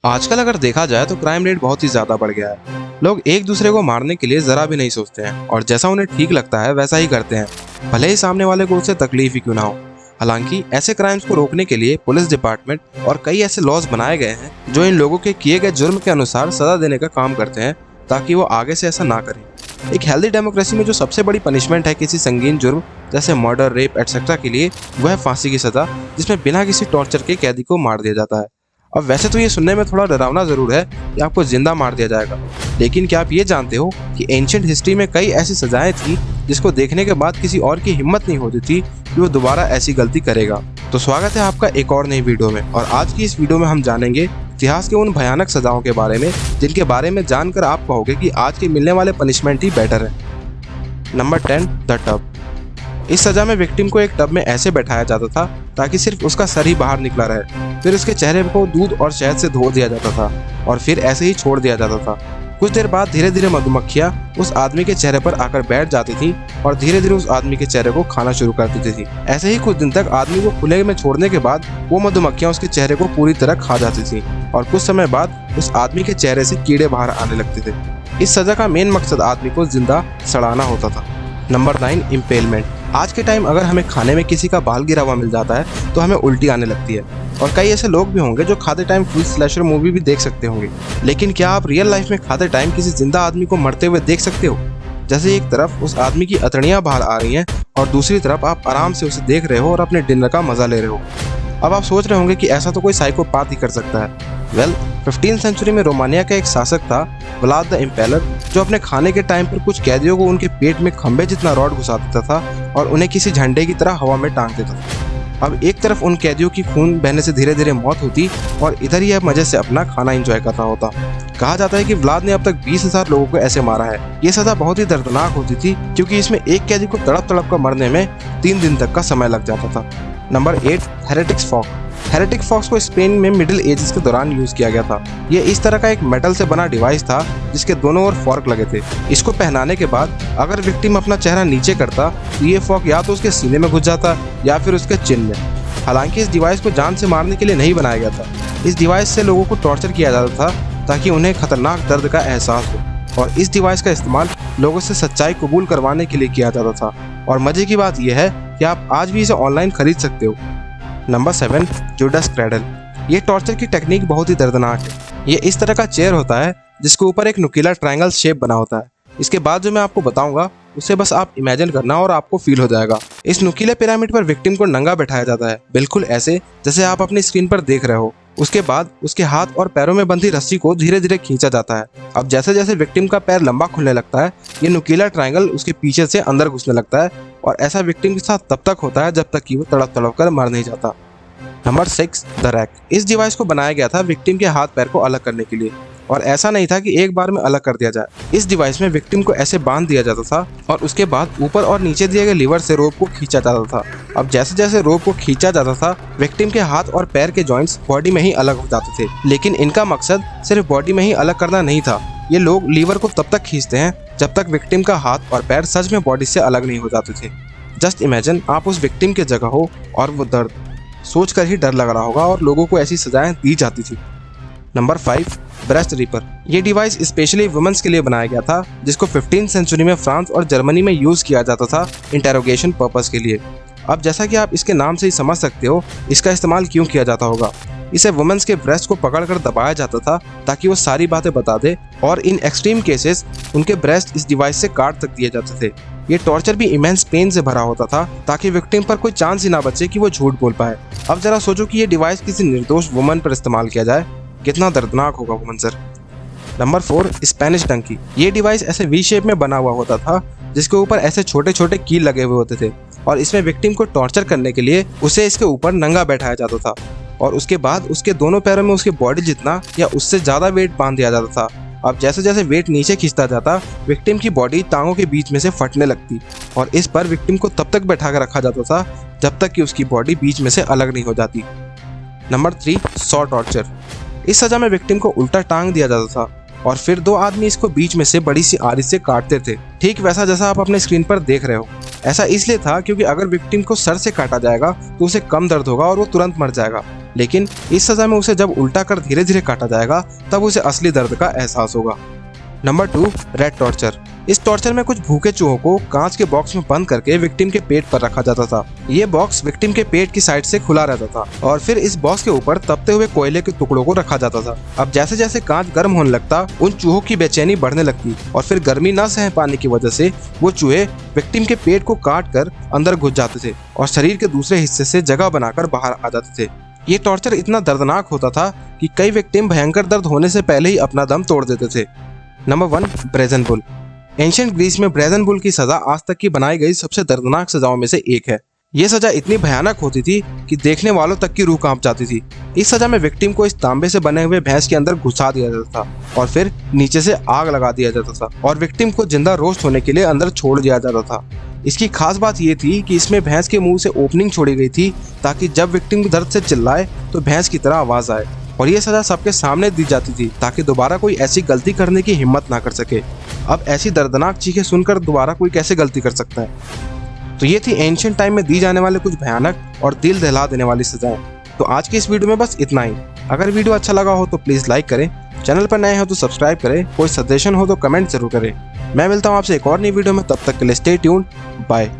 आजकल अगर देखा जाए तो क्राइम रेट बहुत ही ज्यादा बढ़ गया है। लोग एक दूसरे को मारने के लिए जरा भी नहीं सोचते हैं और जैसा उन्हें ठीक लगता है वैसा ही करते हैं, भले ही सामने वाले को उससे तकलीफ ही क्यों ना हो। हालांकि ऐसे क्राइम्स को रोकने के लिए पुलिस डिपार्टमेंट और कई ऐसे लॉज बनाए गए हैं जो इन लोगों के किए गए जुर्म के अनुसार सजा देने का काम करते हैं ताकि वो आगे से ऐसा ना करें। एक हेल्दी डेमोक्रेसी में जो सबसे बड़ी पनिशमेंट है किसी संगीन जुर्म जैसे मर्डर, रेप एटसेट्रा के लिए, वह है फांसी की सजा, जिसमें बिना किसी टॉर्चर के कैदी को मार दिया जाता है। अब वैसे तो ये सुनने में थोड़ा डरावना जरूर है कि आपको जिंदा मार दिया जाएगा, लेकिन क्या आप ये जानते हो कि एंशिएंट हिस्ट्री में कई ऐसी सजाएं थी जिसको देखने के बाद किसी और की हिम्मत नहीं होती थी कि वो दोबारा ऐसी गलती करेगा। तो स्वागत है आपका एक और नई वीडियो में, और आज की इस वीडियो में हम जानेंगे इतिहास के उन भयानक सजाओं के बारे में जिनके बारे में जानकर आप कहोगे कि आज के मिलने वाले पनिशमेंट ही बेटर है। Number 10, the tub. इस सजा में विक्टिम को एक टब में ऐसे बैठाया जाता था ताकि सिर्फ उसका सर ही बाहर निकला रहे। फिर उसके चेहरे को दूध और शहद से धो दिया जाता था और फिर ऐसे ही छोड़ दिया जाता था। कुछ देर बाद धीरे धीरे मधुमक्खियां उस आदमी के चेहरे पर आकर बैठ जाती थी और धीरे धीरे उस आदमी के चेहरे को खाना शुरू कर देती थी। ऐसे ही कुछ दिन तक आदमी को खुले में छोड़ने के बाद वो मधुमक्खियां उसके चेहरे को पूरी तरह खा जाती थी और कुछ समय बाद उस आदमी के चेहरे से कीड़े बाहर आने लगते थे। इस सजा का मेन मकसद आदमी को जिंदा सड़ाना होता था। नंबर 9, इम्पेलमेंट। आज के टाइम अगर हमें खाने में किसी का बाल गिरा हुआ मिल जाता है तो हमें उल्टी आने लगती है, और कई ऐसे लोग भी होंगे जो खाते टाइम फुल स्लैशर मूवी भी देख सकते होंगे। लेकिन क्या आप रियल लाइफ में खाते टाइम किसी जिंदा आदमी को मरते हुए देख सकते हो? जैसे एक तरफ उस आदमी की अतड़ियां बाहर आ रही हैं और दूसरी तरफ आप आराम से उसे देख रहे हो और अपने डिनर का मजा ले रहे हो। अब आप सोच रहे होंगे कि ऐसा तो कोई साइकोपाथ ही कर सकता है। वेल, 15वीं सेंचुरी में रोमानिया का एक शासक था, व्लाद द इम्पेलर, जो अपने खाने के टाइम पर कुछ कैदियों को उनके पेट में खंबे जितना रॉड घुसा देता था और उन्हें किसी झंडे की तरह हवा में टांग देता था। अब एक तरफ उन कैदियों की खून बहने से धीरे धीरे मौत होती और इधर ही मजे से अपना खाना एंजॉय करता होता। कहा जाता है कि व्लाद ने अब तक 20,000 लोगों को ऐसे मारा है। ये सजा बहुत ही दर्दनाक होती थी क्योंकि इसमें एक कैदी को तड़प तड़प कर मरने में 3 दिन तक का समय लग जाता था। Number 8, heretics fork. Heretic forks को स्पेन में मिडिल एजेस के दौरान यूज किया गया था। ये इस तरह का एक मेटल से बना डिवाइस था जिसके दोनों ओर फॉर्क लगे थे। इसको पहनाने के बाद अगर विक्टिम अपना चेहरा नीचे करता तो ये फॉक या तो उसके सीने में घुस जाता या फिर उसके चिन में। हालांकि इस डिवाइस को जान से मारने के लिए नहीं बनाया गया था। इस डिवाइस से लोगों को टॉर्चर किया जाता था ताकि उन्हें खतरनाक दर्द का एहसास हो, और इस डिवाइस का इस्तेमाल लोगों से सच्चाई कबूल करवाने के लिए किया जाता था। और मजे की बात यह है कि आप आज भी इसे ऑनलाइन खरीद सकते हो। Number 7, Judas cradle. ये टॉर्चर की टेक्निक बहुत ही दर्दनाक है। ये इस तरह का चेयर होता है जिसके ऊपर एक नुकीला ट्रायंगल शेप बना होता है। इसके बाद जो मैं आपको बताऊंगा उसे बस आप इमेजिन करना और आपको फील हो जाएगा। इस नुकीले पिरामिड पर विक्टिम को नंगा बैठाया जाता है, बिल्कुल ऐसे जैसे आप अपनी स्क्रीन पर देख रहे हो। उसके बाद उसके हाथ और पैरों में बंधी रस्सी को धीरे धीरे खींचा जाता है। अब जैसे जैसे विक्टिम का पैर लंबा खुलने लगता है, ये नुकीला ट्रायंगल उसके पीछे से अंदर घुसने लगता है, और ऐसा विक्टिम के साथ तब तक होता है जब तक कि वो तड़प तड़प कर मर नहीं जाता। Number 6, the rack. इस डिवाइस को बनाया गया था विक्टिम के हाथ पैर को अलग करने के लिए, और ऐसा नहीं था कि एक बार में अलग कर दिया जाए। इस डिवाइस में विक्टिम को ऐसे बांध दिया जाता था और उसके बाद ऊपर और नीचे दिए गए लीवर से रोप को खींचा जाता था। अब जैसे जैसे रोप को खींचा जाता था विक्टिम के हाथ और पैर के जॉइंट्स बॉडी में ही अलग हो जाते थे। लेकिन इनका मकसद सिर्फ बॉडी में ही अलग करना नहीं था। ये लोग लीवर को तब तक खींचते हैं जब तक विक्टिम का हाथ और पैर सच में बॉडी से अलग नहीं हो जाते थे। जस्ट इमेजिन आप उस विक्टिम की जगह हो और वो दर्द सोचकर ही डर लग रहा होगा, और लोगों को ऐसी सजाएं दी जाती थी। Number 5, breast reaper. ये डिवाइस स्पेशली वुमेन्स के लिए बनाया गया था, जिसको 15वीं सेंचुरी में फ्रांस और जर्मनी में यूज किया जाता था इंटेरोगेशन पर्पस के लिए। अब जैसा कि आप इसके नाम से ही समझ सकते हो इसका इस्तेमाल क्यों किया जाता होगा। इसे वुमेन्स के ब्रेस्ट को पकड़कर दबाया जाता था ताकि वो सारी बातें बता दे, और इन एक्सट्रीम केसेस उनके ब्रेस्ट इस डिवाइस से काट तक दिए जाते थे। ये टॉर्चर भी इमेंस पेन से भरा होता था ताकि विक्टिम पर कोई चांस ही ना बचे कि वो झूठ बोल पाए। अब जरा सोचो कि ये डिवाइस किसी निर्दोष वुमन पर इस्तेमाल किया जाए, कितना दर्दनाक होगा वो मंजर। Number 4, Spanish donkey. ये डिवाइस ऐसे वी शेप में बना हुआ होता था जिसके ऊपर ऐसे छोटे छोटे कील लगे हुए होते थे, और इसमें विक्टिम को टॉर्चर करने के लिए उसे इसके ऊपर नंगा बैठाया जाता था, और उसके बाद उसके दोनों पैरों में उसके बॉडी जितना या उससे ज्यादा वेट बांध दिया जाता था। अब जैसे जैसे वेट नीचे खींचता जाता विक्टिम की बॉडी टांगों के बीच में से फटने लगती, और इस पर विक्टिम को तब तक बैठा कर रखा जाता था जब तक कि उसकी बॉडी बीच में से अलग नहीं हो जाती। Number 3, saw torture. इस सजा में विक्टिम को उल्टा टांग दिया जाता था और फिर 2 आदमी इसको बीच में से बड़ी सी आरी से काटते थे, ठीक वैसा जैसा आप अपने स्क्रीन पर देख रहे हो। ऐसा इसलिए था क्योंकि अगर विक्टिम को सर से काटा जाएगा तो उसे कम दर्द होगा और वो तुरंत मर जाएगा, लेकिन इस सजा में उसे जब उल्टा कर धीरे धीरे काटा जाएगा तब उसे असली दर्द का एहसास होगा। Number 2, red torture. इस टॉर्चर में कुछ भूखे चूहों को कांच के बॉक्स में बंद करके विक्टिम के पेट पर रखा जाता था। ये बॉक्स विक्टिम के पेट की साइड से खुला रहता था और फिर इस बॉक्स के ऊपर तपते हुए कोयले के टुकड़ों को रखा जाता था। अब जैसे जैसे कांच गर्म होने लगता, उन चूहों की बेचैनी बढ़ने लगती और फिर गर्मी न सह पाने की वजह से वो चूहे विक्टिम के पेट को काट कर अंदर घुस जाते थे और शरीर के दूसरे हिस्से से जगह बनाकर बाहर आ जाते थे। ये टॉर्चर इतना दर्दनाक होता था कि कई विक्टिम भयंकर दर्द होने से पहले ही अपना दम तोड़ देते थे। Number 1, brazen bull. Ancient Greece में ब्रेजन बुल की सजा आज तक की बनाई गई सबसे दर्दनाक सजाओं में से एक है। ये सजा इतनी भयानक होती थी कि देखने वालों तक की रूह कांप जाती थी। इस सजा में विक्टिम को इस तांबे से बने हुए भैंस के अंदर घुसा दिया जाता था और फिर नीचे से आग लगा दिया जाता था और विक्टिम को जिंदा रोस्ट होने के लिए अंदर छोड़ दिया जाता था। इसकी खास बात ये थी कि इसमें भैंस के मुंह से ओपनिंग छोड़ी गई थी ताकि जब विक्टिम दर्द से चिल्लाए तो भैंस की तरह आवाज आए, और ये सजा सबके सामने दी जाती थी ताकि दोबारा कोई ऐसी गलती करने की हिम्मत ना कर सके। अब ऐसी दर्दनाक चीखें सुनकर दोबारा कोई कैसे गलती कर सकता है। तो ये थी एंशिएंट टाइम में दी जाने वाले कुछ भयानक और दिल दहला देने वाली सजाएं। तो आज की इस वीडियो में बस इतना ही। अगर वीडियो अच्छा लगा हो तो प्लीज लाइक करें, चैनल पर नए हो तो सब्सक्राइब करें, कोई सजेशन हो तो कमेंट जरूर करें। मैं मिलता हूँ आपसे एक और नई वीडियो में, तब तक के लिए स्टे ट्यून्ड, बाय।